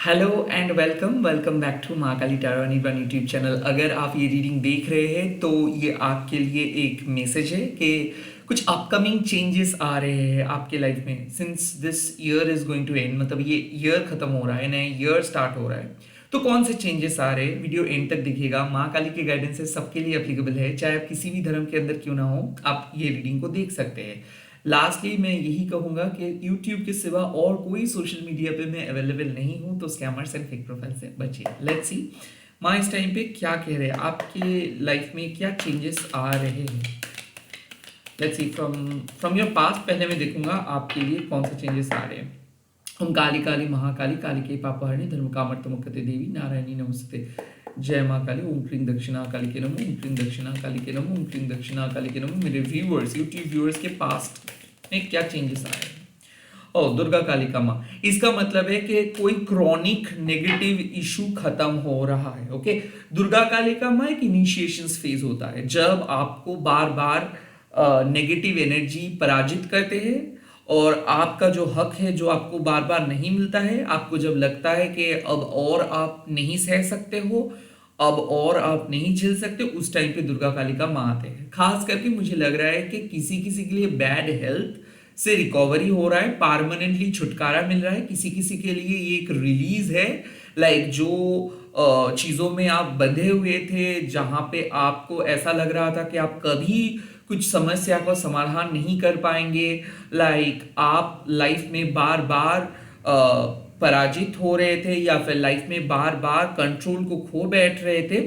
Hello and welcome welcome back to Mahakali tarot one YouTube channel. अगर आप ये reading देख रहे हैं तो ये आपके लिए एक मैसेज है कि कुछ अपकमिंग चेंजेस आ रहे हैं आपके लाइफ में। Since this year is going to end, मतलब ये ईयर खत्म हो रहा है, नया ईयर स्टार्ट हो रहा है, तो कौन से चेंजेस आ रहे हैं वीडियो एंड तक देखिएगा। महाकाली के गाइडेंस से सबके लिए एप्लीकेबल है, चाहे आप किसी भी धर्म के अंदर क्यों ना हो, आप ये रीडिंग को देख सकते हैं। लास्टली मैं यही कहूंगा कि YouTube के सिवा और कोई सोशल मीडिया पे मैं अवेलेबल नहीं हूं, तो स्कैमर्स एंड फेक प्रोफाइल से बचिए। लेट्स सी माँ इस टाइम पे क्या कह रहे हैं, आपके लाइफ में क्या चेंजेस आ रहे हैं। Let's see from from your past. पहले मैं देखूंगा आपके लिए कौन से चेंजेस आ रहे हैं। ओम काली काली महाकाली काली के पापहरणी धर्म कामर्तमुखते देवी नारायणी नमस्ते। जय माँ काली। ओम क्रीं दक्षिणा काली के नमो, ओम क्रीं दक्षिणा काली के नमो, ओम क्रीं दक्षिणा काली के नमो। मेरे व्यूअर्स, यूट्यूब व्यूअर्स के पास्ट में क्या चेंजेस आए हैं। ओ दुर्गा काली का माँ, इसका मतलब है कि कोई क्रॉनिक नेगेटिव इशू खत्म हो रहा है। ओके, दुर्गा काली का माँ एक इनिशिएशन फेज होता है, जब आपको बार बार नेगेटिव एनर्जी पराजित करते हैं और आपका जो हक है जो आपको बार बार नहीं मिलता है, आपको जब लगता है कि अब और आप नहीं सह सकते हो, अब और आप नहीं झेल सकते, उस टाइम पे दुर्गा काली का माँ आते हैं। खास करके मुझे लग रहा है कि किसी किसी के लिए बैड हेल्थ से रिकवरी हो रहा है, परमानेंटली छुटकारा मिल रहा है। किसी किसी के लिए ये एक रिलीज है, लाइक जो चीजों में आप बंधे हुए थे, जहां पे आपको ऐसा लग रहा था कि आप कभी कुछ समस्या का समाधान नहीं कर पाएंगे, लाइक आप लाइफ में बार बार पराजित हो रहे थे या फिर लाइफ में बार बार कंट्रोल को खो बैठ रहे थे।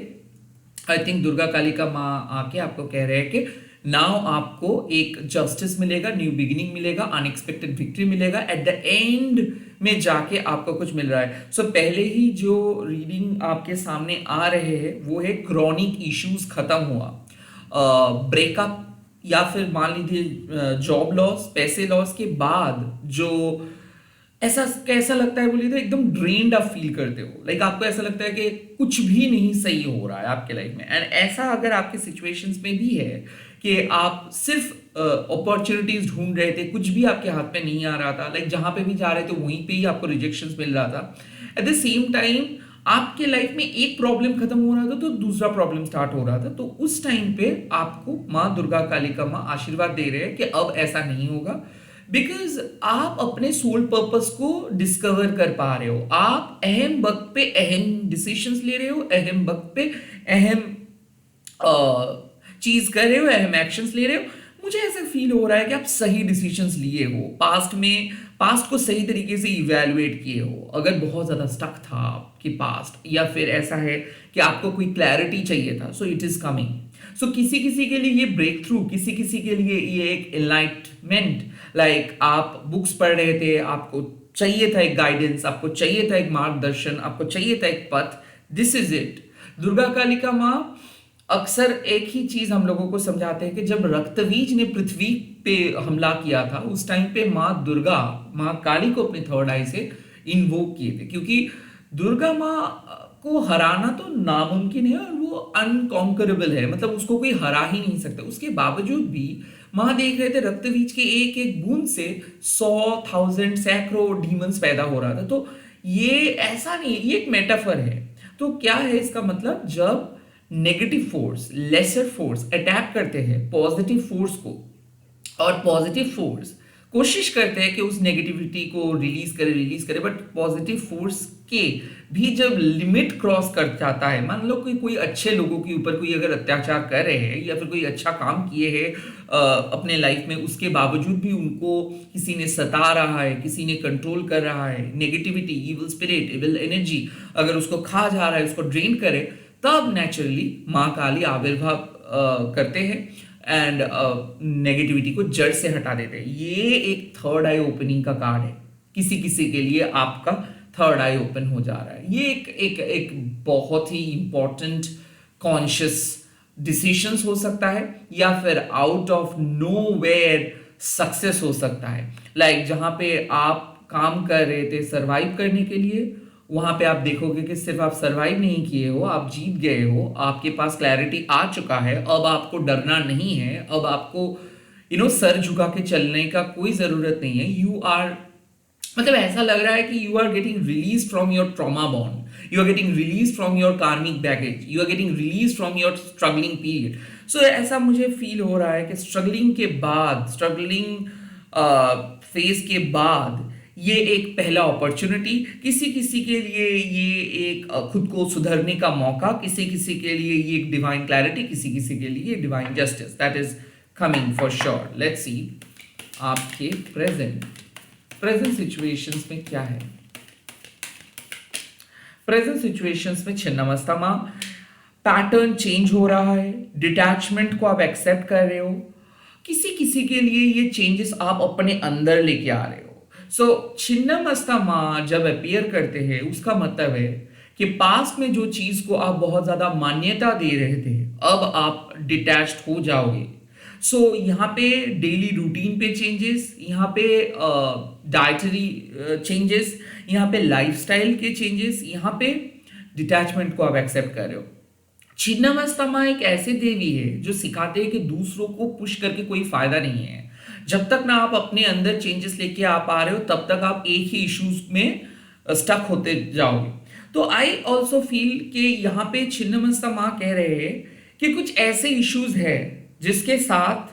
आई थिंक दुर्गा काली का माँ आके आपको कह रहे हैं कि नाउ आपको एक जस्टिस मिलेगा, न्यू बिगिनिंग मिलेगा, अनएक्सपेक्टेड विक्ट्री मिलेगा। एट द एंड में जाके आपको कुछ मिल रहा है। सो पहले ही जो रीडिंग आपके सामने आ रहे हैं वो है क्रॉनिक इश्यूज खत्म हुआ, ब्रेकअप या फिर मान लीजिए जॉब लॉस, पैसे लॉस के बाद जो ऐसा कैसा लगता है बोलिए तो एकदम ड्रेन्ड आप फील करते हो, लाइक आपको ऐसा लगता है कि कुछ भी नहीं सही हो रहा है आपके लाइफ में। एंड ऐसा अगर आपके सिचुएशंस में भी है कि आप सिर्फ अपॉर्चुनिटीज ढूंढ रहे थे, कुछ भी आपके हाथ में नहीं आ रहा था, लाइक जहां पे भी जा रहे थे वहीं पे ही आपको रिजेक्शंस मिल रहा था, एट द सेम टाइम आपके लाइफ में एक प्रॉब्लम खत्म हो रहा था तो दूसरा प्रॉब्लम स्टार्ट हो रहा था, तो उस टाइम पे आपको माँ दुर्गा काली का माँ आशीर्वाद दे रहे हैं कि अब ऐसा नहीं होगा, बिकॉज आप अपने सोल पर्पस को डिस्कवर कर पा रहे हो। आप अहम वक्त पे अहम डिसीजंस ले रहे हो, अहम वक्त पे अहम चीज कर रहे हो, अहम एक्शंस ले रहे हो। मुझे ऐसा फील हो रहा है कि आप सही डिसीजंस लिए हो, पास्ट को सही तरीके से इवैल्यूएट किए हो। अगर बहुत ज्यादा स्टक था आपके पास्ट, या फिर ऐसा है कि आपको कोई क्लैरिटी चाहिए था, सो इट इज कमिंग। सो किसी किसी के लिए ये ब्रेक थ्रू, किसी किसी के लिए ये एक एनलाइटमेंट, लाइक आप बुक्स पढ़ रहे थे, आपको चाहिए था एक गाइडेंस, आपको चाहिए था एक मार्गदर्शन, आपको चाहिए था एक पथ। This is it. Durga Kali का माँ अक्सर एक ही चीज हम लोगों को समझाते हैं कि जब रक्तबीज ने पृथ्वी पे हमला किया था, उस टाइम पे माँ दुर्गा, माँ काली को अपने थर्ड आई से इन्वोक किए थे, क्योंकि दुर्गा माँ को हराना तो नामुमकिन है और वो अनकॉन्करेबल है, मतलब उसको कोई हरा ही नहीं सकता। उसके बावजूद भी माँ देख रहे थे रक्तबीज के एक एक बूंद से 100,000 सैकड़ों डीमंस पैदा हो रहा था। तो ये ऐसा नहीं, ये एक मेटाफर है। तो क्या है इसका मतलब, जब negative force, lesser force attack करते हैं पॉजिटिव फोर्स को, और पॉजिटिव फोर्स कोशिश करते हैं कि उस नेगेटिविटी को रिलीज करे, बट पॉजिटिव फोर्स के भी जब लिमिट क्रॉस कर जाता है, मान लो कि कोई अच्छे लोगों के ऊपर कोई अगर अत्याचार कर रहे हैं या फिर कोई अच्छा काम किए हैं अपने लाइफ में, उसके बावजूद भी उनको किसी ने सता रहा है, किसी ने कंट्रोल कर रहा है, negativity, evil spirit, evil energy अगर उसको खा जा रहा है, उसको ड्रेन करे, तब नेचुरली माँ काली आविर्भाव करते हैं एंड नेगेटिविटी को जड़ से हटा देते हैं। ये एक थर्ड आई ओपनिंग का कार्ड है। किसी किसी के लिए आपका थर्ड आई ओपन हो जा रहा है। ये एक बहुत ही इंपॉर्टेंट कॉन्शियस डिसीजंस हो सकता है, या फिर out of nowhere success हो सकता है। लाइक जहां पे आप काम कर रहे थे सर्वाइव करने के लिए, वहां पे आप देखोगे कि सिर्फ आप सरवाइव नहीं किए हो, आप जीत गए हो, आपके पास क्लैरिटी आ चुका है। अब आपको डरना नहीं है, अब आपको सर झुका के चलने का कोई जरूरत नहीं है। यू आर मतलब ऐसा लग रहा है कि you are getting release from your trauma bond, you are getting release from your karmic baggage, you are getting release from your struggling period. So ऐसा मुझे फील हो रहा है कि स्ट्रगलिंग के बाद, स्ट्रगलिंग फेज के बाद ये एक पहला अपॉर्चुनिटी, किसी किसी के लिए ये एक खुद को सुधरने का मौका, किसी किसी के लिए ये एक डिवाइन क्लैरिटी, किसी किसी के लिए divine justice that is coming for sure. Let's see आपके प्रेजेंट सिचुएशंस में क्या है। प्रेजेंट सिचुएशंस में छिन्नमस्ता पैटर्न चेंज हो रहा है, डिटैचमेंट को आप एक्सेप्ट कर रहे हो, किसी किसी के लिए ये चेंजेस आप अपने अंदर लेके आ रहे हो। सो छिन्नमस्ता जब अपीयर करते हैं उसका मतलब है कि पास्ट में जो चीज को आप बहुत ज्यादा मान्यता दे रहे थे अब आप डिटैच्ड हो जाओगे। सो यहाँ पे डेली रूटीन पे चेंजेस, यहाँ पे डाइटरी चेंजेस, यहाँ पे लाइफस्टाइल के चेंजेस, यहाँ पे डिटैचमेंट को आप एक्सेप्ट कर रहे हो। छिन्नमस्ता एक ऐसी देवी है जो सिखाते हैं कि दूसरों को पुश करके कोई फायदा नहीं है। जब तक ना आप अपने अंदर चेंजेस लेके आ पा रहे हो तब तक आप एक ही इश्यूज में स्टक होते जाओगे। तो आई ऑल्सो फील कि यहाँ पे छिन्नमस्ता कह रहे हैं कि कुछ ऐसे इश्यूज है जिसके साथ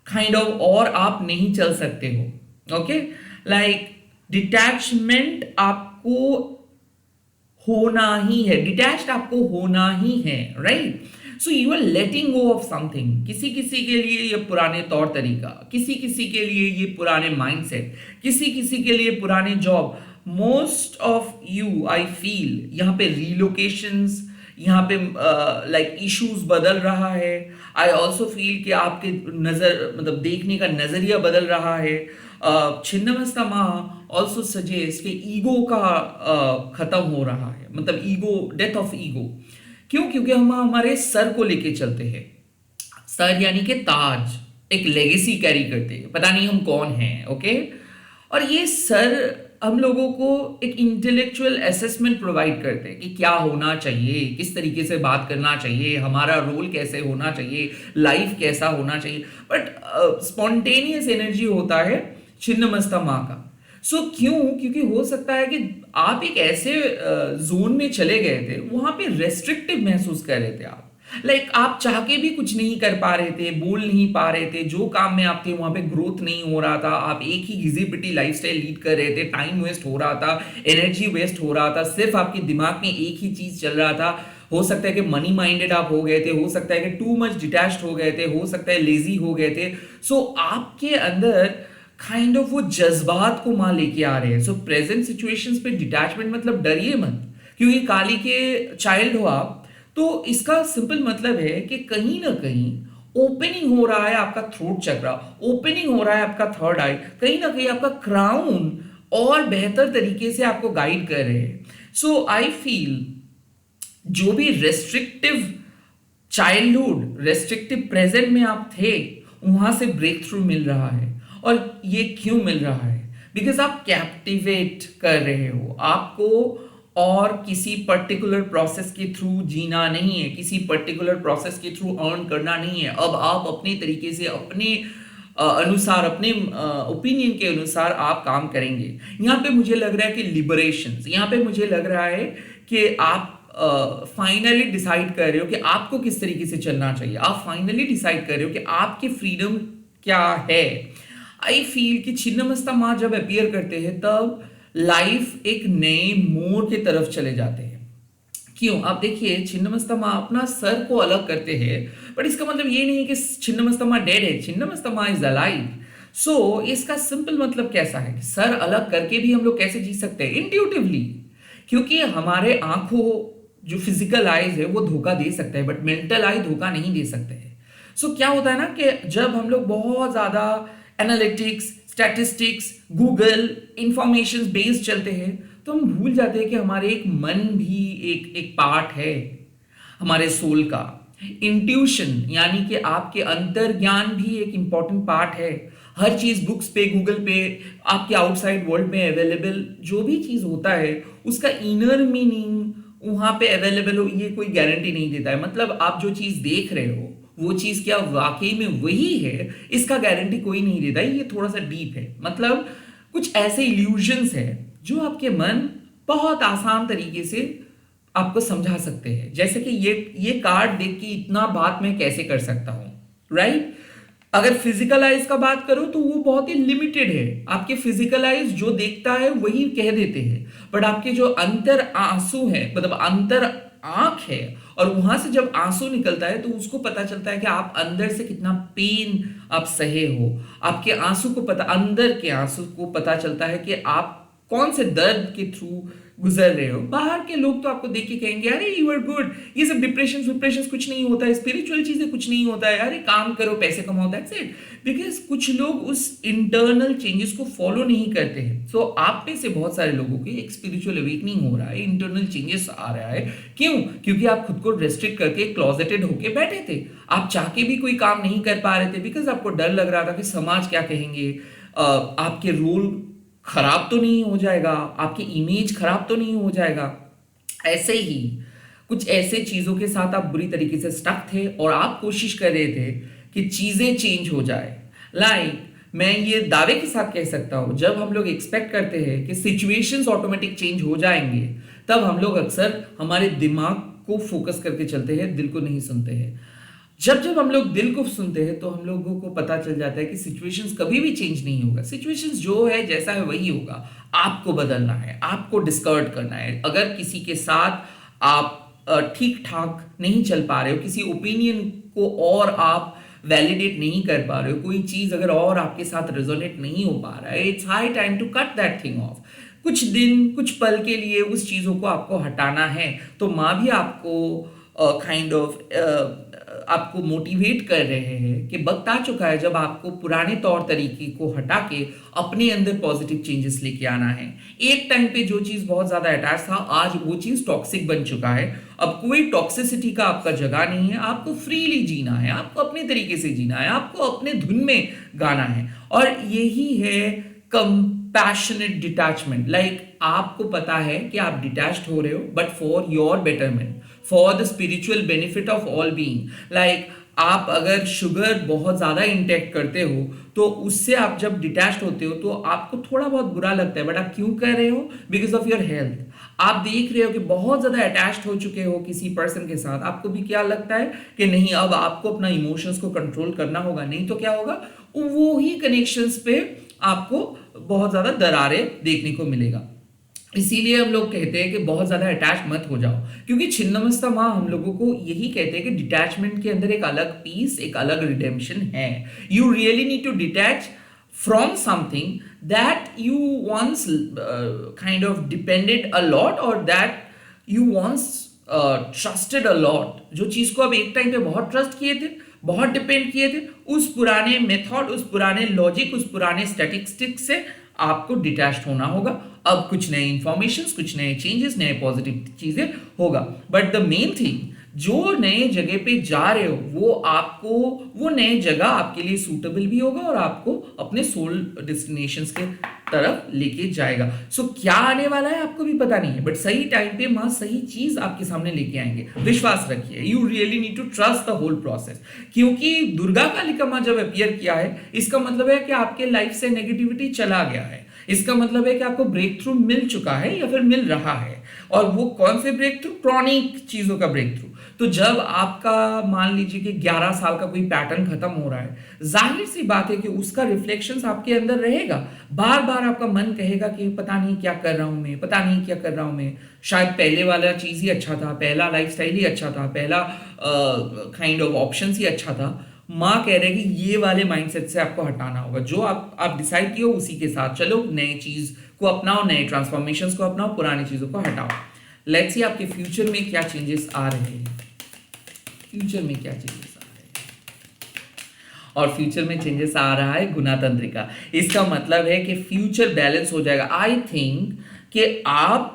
काइंड ऑफ और आप नहीं चल सकते हो। ओके, लाइक डिटैचमेंट आपको होना ही है, डिटैच्ड आपको होना ही है, right. So you are letting go of something. किसी किसी के लिए ये पुराने तौर तरीका, किसी किसी के लिए ये पुराने माइंडसेट, किसी किसी के लिए पुराने job. Most of you I feel यहाँ पे रीलोकेशंस, यहाँ पे लाइक इश्यूज बदल रहा है। आई ऑल्सो फील कि आपके नजर मतलब देखने का नजरिया बदल रहा है। छिन्नमस्ता ऑल्सो सजेस्ट कि ईगो का खत्म हो रहा है, मतलब ईगो, डेथ ऑफ ईगो। क्यों? क्योंकि हम हमारे सर को लेके चलते हैं। सर यानी कि ताज, एक लेगेसी कैरी करते हैं, पता नहीं हम कौन हैं। ओके, और ये सर हम लोगों को एक इंटेलेक्चुअल असेसमेंट प्रोवाइड करते हैं कि क्या होना चाहिए, किस तरीके से बात करना चाहिए, हमारा रोल कैसे होना चाहिए, लाइफ कैसा होना चाहिए। बट स्पॉन्टेनियस एनर्जी होता है छिन्नमस्ता का। सो क्यों? क्योंकि हो सकता है कि आप एक ऐसे जोन में चले गए थे, वहां पे रेस्ट्रिक्टिव महसूस कर रहे थे आप, लाइक आप चाह के भी कुछ नहीं कर पा रहे थे, बोल नहीं पा रहे थे, जो काम में आप थे वहां पे ग्रोथ नहीं हो रहा था, आप एक ही घिसी पिटी लाइफस्टाइल लीड कर रहे थे, टाइम वेस्ट हो रहा था, एनर्जी वेस्ट हो रहा था, सिर्फ आपके दिमाग में एक ही चीज चल रहा था। हो सकता है कि मनी माइंडेड आप हो गए थे, हो सकता है कि टू मच डिटैच्ड हो गए थे, हो सकता है लेजी हो गए थे। सो आपके अंदर काइंड ऑफ वो जज्बात को लेके आ रहे हैं। सो प्रेजेंट सिचुएशंस पे डिटैचमेंट मतलब डरिए मत, क्योंकि काली के चाइल्ड हो आप, तो इसका सिंपल मतलब है कि कहीं ना कहीं ओपनिंग हो रहा है आपका थ्रोट चक्रा, ओपनिंग हो रहा है आपका थर्ड आई, कहीं ना कहीं आपका क्राउन और बेहतर तरीके से आपको गाइड कर रहे हैं। सो आई फील जो भी रेस्ट्रिक्टिव चाइल्डहुड, रेस्ट्रिक्टिव प्रेजेंट में आप थे, वहां से ब्रेक थ्रू मिल रहा है। और ये क्यों मिल रहा है? बिकॉज आप कैप्टिवेट कर रहे हो, आपको और किसी पर्टिकुलर प्रोसेस के थ्रू जीना नहीं है, किसी पर्टिकुलर प्रोसेस के थ्रू अर्न करना नहीं है। अब आप अपने तरीके से, अपने अनुसार, अपने ओपिनियन के अनुसार आप काम करेंगे। यहाँ पे मुझे लग रहा है कि लिबरेशन, यहाँ पे मुझे लग रहा है कि आप फाइनली डिसाइड कर रहे हो कि आपको किस तरीके से चलना चाहिए। आप फाइनली डिसाइड कर रहे हो कि आपकी फ्रीडम क्या है। आई फील कि छिन्नमस्ता जब अपीयर करते हैं तब लाइफ एक नए मोड़ की तरफ चले जाते हैं। क्यों? आप देखिए, छिन्नमस्ता अपना सर को अलग करते हैं, बट इसका मतलब ये नहीं कि छिन्नमस्ता डेड है। Chhinnamasta is alive. सो इसका सिंपल मतलब कैसा है कि सर अलग करके भी हम लोग कैसे जी सकते हैं? इंट्यूटिवली, क्योंकि हमारे आंखों जो फिजिकल आईज है वो धोखा दे सकता है, बट मेंटल आई धोखा नहीं दे सकते हैं। सो क्या होता है ना कि जब हम लोग बहुत ज्यादा analytics, statistics, Google, information based चलते हैं तो हम भूल जाते हैं कि हमारे एक मन भी एक पार्ट है हमारे सोल का। इंट्यूशन यानी कि आपके अंतर ज्ञान भी एक इंपॉर्टेंट पार्ट है। हर चीज बुक्स पे, गूगल पे, आपके आउटसाइड वर्ल्ड में अवेलेबल जो भी चीज होता है उसका इनर मीनिंग वहां पे अवेलेबल हो, ये कोई गारंटी नहीं देता है। मतलब आप जो चीज देख रहे हो वो चीज क्या वाकई में वही है, इसका गारंटी कोई नहीं देता है। ये थोड़ा सा डीप है। मतलब कुछ ऐसे इल्यूजन्स है जो आपके मन बहुत आसान तरीके से आपको समझा सकते हैं, जैसे कि ये कार्ड देख के इतना बात मैं कैसे कर सकता हूं, राइट? अगर फिजिकल आइज का बात करो तो वो बहुत ही लिमिटेड है, आपके फिजिकल आइज जो देखता है वही कह देते हैं, बट आपके जो अंतर आंसू है, मतलब अंतर आंख है, और वहां से जब आंसू निकलता है तो उसको पता चलता है कि आप अंदर से कितना पेन आप सहे हो। आपके आंसू को पता, अंदर के आंसू को पता चलता है कि आप कौन से दर्द के थ्रू गुजर रहे हो। बाहर के लोग तो आपको देख के कहेंगे अरे यू आर गुड, ये सब डिप्रेशन कुछ नहीं होता है, स्पिरिचुअल चीजें कुछ नहीं होता है, अरे काम करो पैसे कमाओ, दैट्स इट। बिकॉज कुछ लोग उस इंटरनल चेंजेस को फॉलो नहीं करते हैं। सो आप में से बहुत सारे लोगों के एक स्पिरिचुअल अवेकनिंग हो रहा है, इंटरनल चेंजेस आ रहा है। क्यों? क्योंकि आप खुद को रेस्ट्रिक्ट करके क्लोजेटेड होके बैठे थे, आप चाह के भी कोई काम नहीं कर पा रहे थे, बिकॉज आपको डर लग रहा था कि समाज क्या कहेंगे, आपके रोल खराब तो नहीं हो जाएगा, आपकी इमेज खराब तो नहीं हो जाएगा। ऐसे ही कुछ ऐसे चीजों के साथ आप बुरी तरीके से स्टक थे और आप कोशिश कर रहे थे कि चीजें चेंज हो जाए। मैं ये दावे के साथ कह सकता हूं, जब हम लोग एक्सपेक्ट करते हैं कि सिचुएशंस ऑटोमेटिक चेंज हो जाएंगे, तब हम लोग अक्सर हमारे दिमाग को फोकस करके चलते हैं, दिल को नहीं सुनते हैं। जब जब हम लोग दिल को सुनते हैं तो हम लोगों को पता चल जाता है कि सिचुएशंस कभी भी चेंज नहीं होगा, सिचुएशंस जो है जैसा है वही होगा। आपको बदलना है, आपको डिस्कवर्ट करना है। अगर किसी के साथ आप ठीक ठाक नहीं चल पा रहे हो, किसी ओपिनियन को और आप वैलिडेट नहीं कर पा रहे हो, कोई चीज अगर और आपके साथ रेजोनेट नहीं हो पा रहा है, it's high time to cut that thing off. कुछ दिन, कुछ पल के लिए उस चीजों को आपको हटाना है। तो माँ भी आपको आपको मोटिवेट कर रहे हैं कि वक्त आ चुका है जब आपको पुराने तौर तरीके को हटा के अपने अंदर पॉजिटिव चेंजेस लेके आना है। एक टाइम पे जो चीज बहुत ज्यादा अटैच था, आज वो चीज टॉक्सिक बन चुका है। अब कोई टॉक्सिसिटी का आपका जगह नहीं है, आपको फ्रीली जीना है, आपको अपने तरीके से जीना है, आपको अपने धुन में गाना है। और यही है कंपैशनेट डिटैचमेंट। आपको पता है कि आप डिटैच्ड हो रहे हो, but for your betterment, for the spiritual benefit of all being. आप अगर शुगर बहुत ज्यादा इंटेक करते हो तो उससे आप जब डिटैच्ड होते हो तो आपको थोड़ा बहुत बुरा लगता है, बट आप क्यों कर रहे हो? Because of your health. आप देख रहे हो कि बहुत ज्यादा अटैच्ड हो चुके हो किसी पर्सन के साथ, आपको भी क्या लगता है कि नहीं, अब आपको अपना इमोशंस को कंट्रोल करना होगा, नहीं तो क्या होगा, वो ही कनेक्शंस पे आपको बहुत ज्यादा दरारें देखने को मिलेगा। इसीलिए हम लोग कहते हैं कि बहुत ज्यादा अटैच मत हो जाओ, क्योंकि छिन्नमस्ता माँ हम लोगों को यही कहते हैं कि डिटैचमेंट के अंदर एक अलग पीस, एक अलग रिडेम्पशन है। You really need to detach from something that you once kind of depended a lot, और that you once trusted a lot. जो चीज को आप एक टाइम पे बहुत ट्रस्ट किए थे, बहुत डिपेंड किए थे, उस पुराने मेथड, उस पुराने लॉजिक, उस पुराने स्टैटिस्टिक्स से आपको डिटैच्ड होना होगा। अब कुछ नए इंफॉर्मेशंस, कुछ नए चेंजेस, नए पॉजिटिव चीजें होगा। बट द मेन थिंग, जो नए जगह पे जा रहे हो वो नए जगह आपके लिए सूटेबल भी होगा और आपको अपने सोल डेस्टिनेशंस के तरफ लेके जाएगा। सो क्या आने वाला है आपको भी पता नहीं है, बट सही टाइम पे मां सही चीज आपके सामने लेके आएंगे। विश्वास रखिए, you really need to trust the whole process. क्योंकि दुर्गा कालिका मां जब अपीयर किया है, इसका मतलब है कि आपके लाइफ से नेगेटिविटी चला गया है, इसका मतलब है कि आपको ब्रेक थ्रू मिल चुका है या फिर मिल रहा है। और वो कौन से ब्रेक थ्रू? क्रॉनिक चीजों का ब्रेक थ्रू। तो जब आपका मान लीजिए कि 11 साल का कोई पैटर्न खत्म हो रहा है, जाहिर सी बात है कि उसका रिफ्लेक्शंस आपके अंदर रहेगा। बार बार आपका मन कहेगा कि पता नहीं क्या कर रहा हूं मैं, पता नहीं क्या कर रहा हूं मैं, शायद पहले वाला चीज ही अच्छा था, पहला लाइफस्टाइल ही अच्छा था, पहला काइंड ऑफ ऑप्शन ही अच्छा था। माँ कह रहे हैं कि ये वाले माइंडसेट से आपको हटाना होगा। जो आप डिसाइड किए हो उसी के साथ चलो, नए चीज को अपनाओ, नए ट्रांसफॉर्मेशंस को अपनाओ, पुरानी चीजों को हटाओ। लेट्स सी आपके फ्यूचर में क्या चेंजेस आ रहे हैं, फ्यूचर में क्या चेंजेस आ रहे हैं। और फ्यूचर में चेंजेस आ रहा है गुणातंत्रिका। इसका मतलब है कि फ्यूचर बैलेंस हो जाएगा। आई थिंक कि आप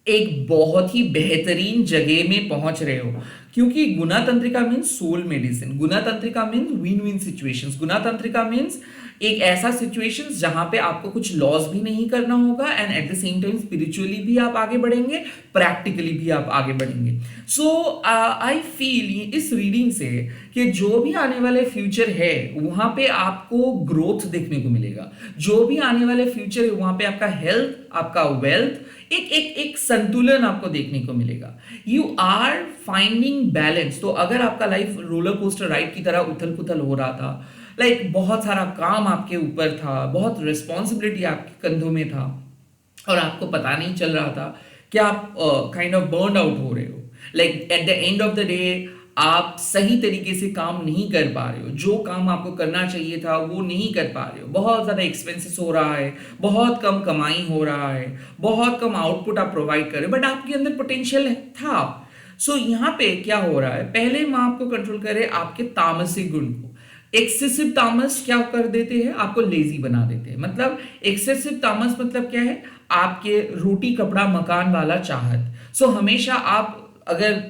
एक बहुत ही बेहतरीन जगह में पहुंच रहे हो, क्योंकि गुणातंत्रिका मीन्स सोल मेडिसिन, गुणातंत्रिका मीन्स विन विन सिचुएशंस, गुणातंत्रिका मीन्स एक ऐसा सिचुएशन जहां पे आपको कुछ लॉस भी नहीं करना होगा and at the same time spiritually भी आप आगे बढ़ेंगे, प्रैक्टिकली भी आप आगे बढ़ेंगे। सो आई फील इस रीडिंग से कि जो भी आने वाले फ्यूचर है वहां पे आपको ग्रोथ देखने को मिलेगा, जो भी आने वाले फ्यूचर है वहां पे आपका हेल्थ, आपका वेल्थ, एक संतुलन आपको देखने को मिलेगा। You are finding balance. तो अगर आपका लाइफ रोलर कोस्टर राइड की तरह उथल पुथल हो रहा था, लाइक बहुत सारा काम आपके ऊपर था, बहुत रिस्पॉन्सिबिलिटी आपके कंधों में था और आपको पता नहीं चल रहा था कि आप काइंड ऑफ बर्न आउट हो रहे हो, like at the end of the day आप सही तरीके से काम नहीं कर पा रहे हो, जो काम आपको करना चाहिए था वो नहीं कर पा रहे हो, बहुत ज़्यादा एक्सपेंसेस हो रहा है, बहुत कम कमाई हो रहा है, बहुत कम आउटपुट आप प्रोवाइड कर रहे हो, बट आपके अंदर पोटेंशियल था। सो यहाँ पे क्या हो रहा है, पहले माँ आपको कंट्रोल करे आपके तामसिक गुण को। एक्सेसिव तामस क्या कर देते हैं, आपको लेजी बना देते हैं। मतलब एक्सेसिव तामस मतलब क्या है, आपके रोटी कपड़ा मकान वाला चाहत। सो हमेशा आप अगर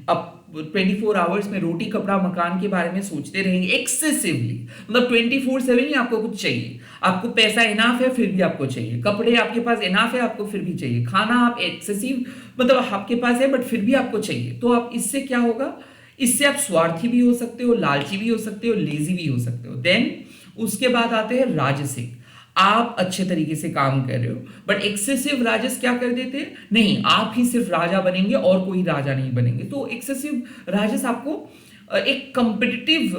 आप 24 आवर्स में रोटी कपड़ा मकान के बारे में सोचते रहेंगे एक्सेसिवली, मतलब 24/7 ही आपको कुछ चाहिए, आपको पैसा इनाफ है फिर भी आपको चाहिए, कपड़े आपके पास इनाफ है आपको फिर भी चाहिए, खाना आप एक्सेसिव मतलब आपके पास है बट फिर भी आपको चाहिए, तो आप इससे क्या होगा, इससे आप स्वार्थी भी हो सकते हो, लालची भी हो सकते हो, लेजी भी हो सकते हो। देन उसके बाद आते हैं राजसिक। आप अच्छे तरीके से काम कर रहे हो बट एक्सेसिव राजस क्या कर देते हैं, नहीं आप ही सिर्फ राजा बनेंगे और कोई राजा नहीं बनेंगे। तो एक्सेसिव राजस आपको एक कंपिटिटिव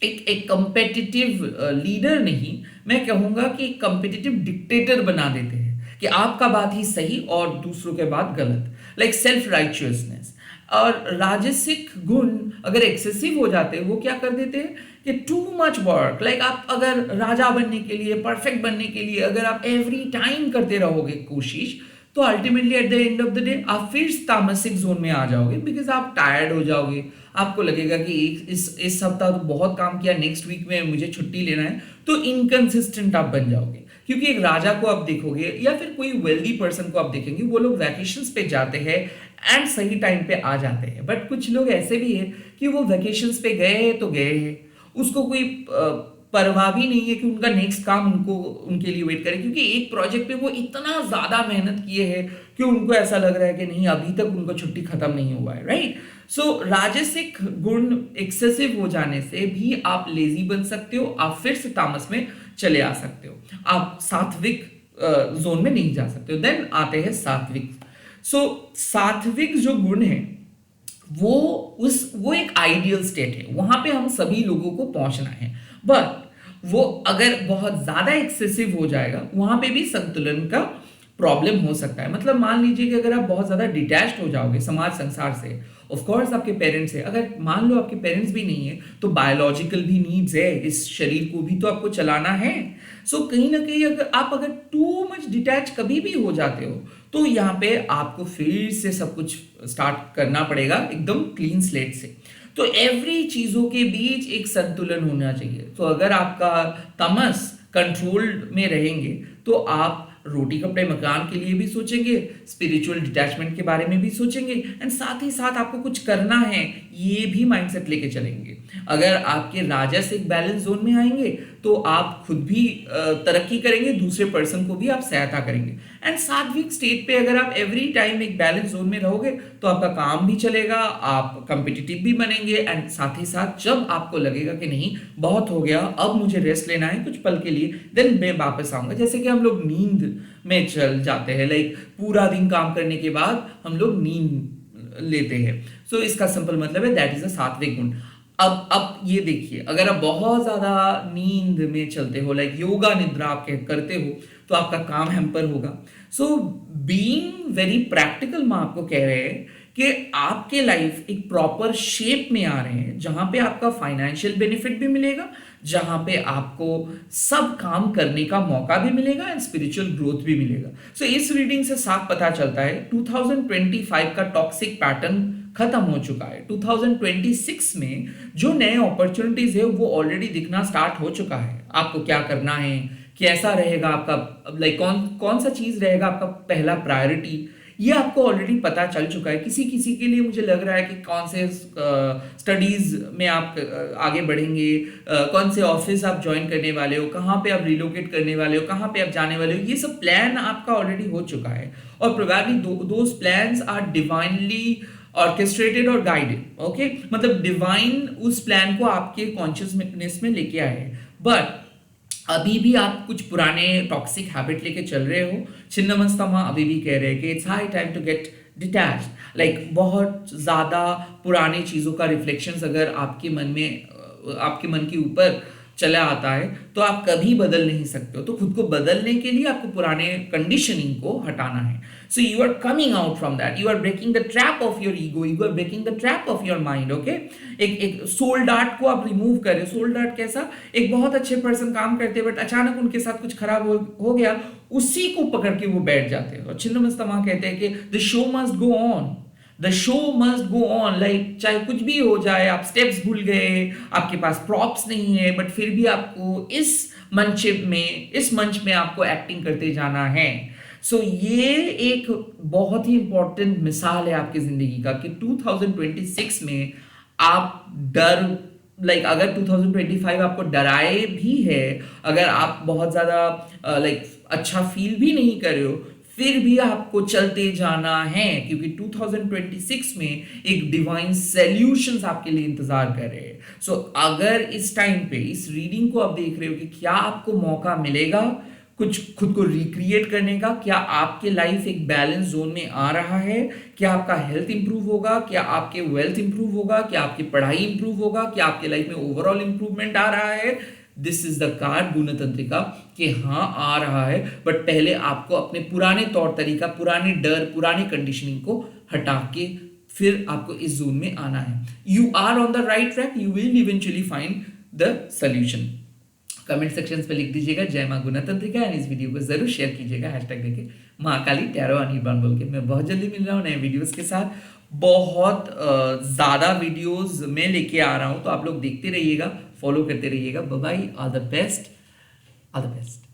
एक कंपेटिटिव लीडर नहीं, मैं कहूंगा कि एक कंपेटिटिव डिक्टेटर बना देते हैं कि आपका बात ही सही और दूसरों के बात गलत, लाइक सेल्फ राइचियसनेस। और राजसिक गुण अगर एक्सेसिव हो जाते हैं वो क्या कर देते हैं कि टू मच वर्क, लाइक आप अगर राजा बनने के लिए, परफेक्ट बनने के लिए अगर आप एवरी टाइम करते रहोगे कोशिश, तो ultimately at the end of the day आप फिर तामसिक जोन में आ जाओगे, बिकॉज आप टायर्ड हो जाओगे, आपको लगेगा कि इस सप्ताह तो बहुत काम किया, नेक्स्ट वीक में मुझे छुट्टी लेना है, तो इनकंसिस्टेंट आप बन जाओगे। क्योंकि एक राजा को आप देखोगे या फिर कोई वेल्दी पर्सन को आप देखेंगे, वो लोग वैकेशंस पे जाते हैं एंड सही टाइम पे आ जाते हैं, बट कुछ लोग ऐसे भी है कि वो वैकेशंस पे गए हैं तो गए हैं, उसको कोई परवाह भी नहीं है कि उनका नेक्स्ट काम उनको उनके लिए वेट करे, क्योंकि एक प्रोजेक्ट पे वो इतना ज्यादा मेहनत किए हैं कि उनको ऐसा लग रहा है कि नहीं अभी तक उनका छुट्टी खत्म नहीं हुआ है, राइट। सो राजसिक गुण एक्सेसिव हो जाने से भी आप लेजी बन सकते हो, आप फिर से तामस में चले आ सकते हो, आप सात्विक जोन में नहीं जा सकते हो। देन आते हैं सात्विक। सो सात्विक जो गुण है वो एक आइडियल स्टेट है, वहां पे हम सभी लोगों को पहुंचना है, बट वो अगर बहुत ज्यादा एक्सेसिव हो जाएगा वहां पे भी संतुलन का प्रॉब्लम हो सकता है। मतलब मान लीजिए कि अगर आप बहुत ज्यादा डिटैच्ड हो जाओगे समाज संसार से, ऑफ कोर्स आपके पेरेंट्स है, अगर मान लो आपके पेरेंट्स भी नहीं है तो बायोलॉजिकल भी नीड्स है, इस शरीर को भी तो आपको चलाना है। सो कहीं ना कहीं अगर टू मच डिटैच कभी भी हो जाते हो तो यहाँ पे आपको फिर से सब कुछ स्टार्ट करना पड़ेगा एकदम क्लीन स्लेट से। तो एवरी चीजों के बीच एक संतुलन होना चाहिए। तो अगर आपका तमस कंट्रोल्ड में रहेंगे तो आप रोटी कपड़े मकान के लिए भी सोचेंगे, स्पिरिचुअल डिटैचमेंट के बारे में भी सोचेंगे एंड साथ ही साथ आपको कुछ करना है ये भी माइंडसेट लेके चलेंगे। अगर आपके राजस एक बैलेंस जोन में आएंगे तो आप खुद भी तरक्की करेंगे, दूसरे पर्सन को भी आप सहायता करेंगे। एंड सात्विक स्टेट पे अगर आप एवरी टाइम एक बैलेंस जोन में रहोगे तो आपका काम भी चलेगा, आप कंपिटिटिव भी बनेंगे एंड साथ ही साथ जब आपको लगेगा कि नहीं बहुत हो गया अब मुझे रेस्ट लेना है कुछ पल के लिए, देन मैं वापस आऊंगा। जैसे कि हम लोग नींद में चल जाते हैं, लाइक पूरा दिन काम करने के बाद हम लोग नींद लेते हैं। सो इसका सिंपल मतलब है दैट इज अ सात्विक गुण। अब ये देखिए, अगर आप बहुत ज्यादा नींद में चलते हो, लाइक योगा निद्रा आप करते हो, तो आपका काम हैम्पर होगा। सो बीइंग वेरी प्रैक्टिकल मैं आपको कह रहे हैं कि आपके लाइफ एक प्रॉपर शेप में आ रहे हैं जहां पे आपका फाइनेंशियल बेनिफिट भी मिलेगा, जहां पे आपको सब काम करने का मौका भी मिलेगा एंड स्पिरिचुअल ग्रोथ भी मिलेगा। सो इस रीडिंग से साफ पता चलता है 2025 का टॉक्सिक पैटर्न खत्म हो चुका है। 2026 में जो नए अपॉर्चुनिटीज है वो ऑलरेडी दिखना स्टार्ट हो चुका है। आपको क्या करना है, कैसा रहेगा आपका, लाइक कौन सा चीज रहेगा आपका पहला प्रायोरिटी, ये आपको ऑलरेडी पता चल चुका है। किसी किसी के लिए मुझे लग रहा है कि कौन से स्टडीज में आप आगे बढ़ेंगे, कौन से ऑफिस आप ज्वाइन करने वाले हो, कहाँ पे आप रिलोकेट करने वाले हो, कहाँ पे आप जाने वाले हो, ये सब प्लान आपका ऑलरेडी हो चुका है। और probably those plans are divinely orchestrated और गाइडेड। ओके, मतलब डिवाइन उस प्लान को आपके कॉन्शियसनेस में लेके आए हैं। बट अभी भी आप कुछ पुराने टॉक्सिक हैबिट लेके चल रहे हो। छिन्नमस्तमा अभी भी कह रहे हैं कि it's high time to get detached. Like बहुत ज़्यादा पुराने चीज़ों का रिफ्लेक्शंस अगर आपके मन में आपके मन के ऊपर चला आता है तो आप कभी बदल नहीं सकते हो। तो खुद को बदलने के लिए आपको पुराने कंडीशनिंग को हटाना है। So you are coming out from that, you are breaking the trap of your ego, you are breaking the trap of your mind. Okay, एक सोल डार्ट को आप रिमूव करें। सोल डार्ट कैसा? एक बहुत अच्छे पर्सन काम करते हैं बट अचानक उनके साथ कुछ खराब हो गया, उसी को पकड़ के वो बैठ जाते हैं। और छिन्नमस्तमा कहते हैं कि the show must go on, the show must go on. Like चाहे कुछ भी हो जाए, आप स्टेप्स भूल गए, आपके पास प्रॉप्स नहीं है, बट फिर भी आपको इस मंच में आपको एक्टिंग करते जाना है। सो ये एक बहुत ही इंपॉर्टेंट मिसाल है आपकी जिंदगी का कि 2026 में आप डर, लाइक अगर 2025 आपको डराए भी है, अगर आप बहुत ज्यादा लाइक अच्छा फील भी नहीं कर रहे हो, फिर भी आपको चलते जाना है क्योंकि 2026 में एक डिवाइन सॉल्यूशंस आपके लिए इंतजार कर रहे हैं। सो अगर इस टाइम पे इस रीडिंग को आप देख रहे हो कि क्या आपको मौका मिलेगा कुछ खुद को रिक्रिएट करने का, क्या आपके लाइफ एक बैलेंस जोन में आ रहा है, क्या आपका हेल्थ इंप्रूव होगा, क्या आपके वेल्थ इंप्रूव होगा, क्या आपकी पढ़ाई इंप्रूव होगा, क्या आपके लाइफ में ओवरऑल इंप्रूवमेंट आ रहा है। दिस इज द कार्ड गुणतंत्रिका कि हाँ आ रहा है, बट पहले आपको अपने पुराने तौर तरीका, पुराने डर, पुराने कंडीशनिंग को हटा के फिर आपको इस जोन में आना है। You are on the right track, you will eventually find the solution. Comment section पे लिख दीजिएगा जय मां गुणतंत्रिका एंड इस वीडियो को जरूर शेयर कीजिएगा हैशटैग देके महाकाली टैरो अनिर्बाण बोल के। मैं बहुत जल्दी मिल रहा हूँ नए वीडियोस के साथ, बहुत ज़्यादा वीडियोस में लेके आ रहा हूँ, तो आप लोग देखते रहिएगा, फॉलो करते रहिएगा। Bye bye, all the best, all the best.